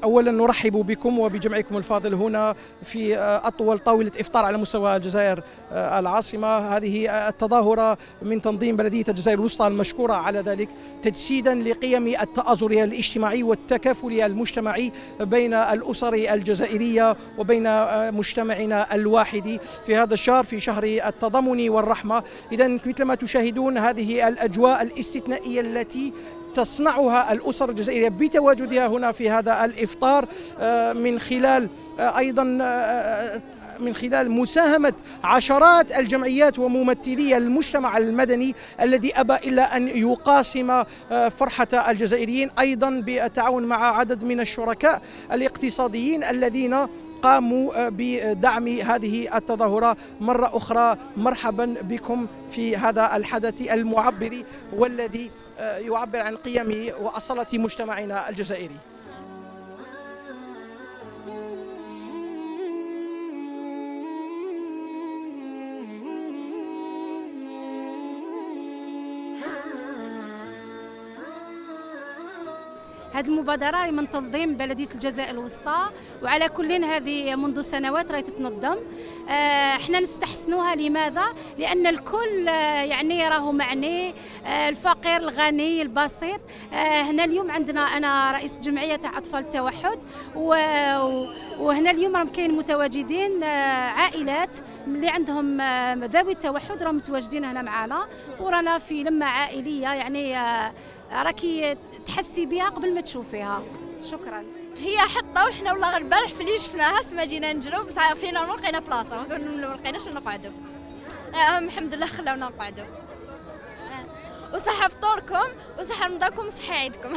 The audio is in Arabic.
أولا نرحب بكم وبجمعكم الفاضل هنا في أطول طاولة إفطار على مستوى الجزائر العاصمة. هذه التظاهرة من تنظيم بلدية الجزائر الوسطى المشكورة على ذلك، تجسيدا لقيم التآزر الاجتماعي والتكافل المجتمعي بين الأسر الجزائرية وبين مجتمعنا الواحد في هذا الشهر، في شهر التضامن والرحمة. إذا مثلما تشاهدون هذه الأجواء الاستثنائية التي تصنعها الأسر الجزائرية بتواجدها هنا في هذا الإفطار، من خلال أيضا من خلال مساهمة عشرات الجمعيات وممثلي المجتمع المدني الذي أبى إلا أن يقاسم فرحة الجزائريين، أيضا بالتعاون مع عدد من الشركاء الاقتصاديين الذين قاموا بدعم هذه التظاهرة. مرة أخرى مرحبا بكم في هذا الحدث المعبر والذي يعبر عن قيم وأصالة مجتمعنا الجزائري. هذه المبادرة من تنظيم بلدية الجزائر الوسطى، وعلى كل هذه منذ سنوات راهي تتنظم. احنا نستحسنوها. لماذا؟ لأن الكل يعني راهو معني، الفقير الغني البسيط. هنا اليوم عندنا أنا رئيس جمعية تاع أطفال التوحد، وهنا اليوم راهم كاين متواجدين عائلات اللي عندهم ذوي التوحد راهم متواجدين هنا معنا، ورانا في لمة عائلية يعني راكي تحسي بها قبل ما تشوفيها. شكرا. هي حطه وحنا والله البارح في اللي شفناها سما جينا نجرو، بصح فينا ما لقينا بلاصه، ما لقيناش نقعدوا. الحمد لله خلاونا نقعدوا. وصحة فطوركم وصحة رمضانكم وصحة عيدكم.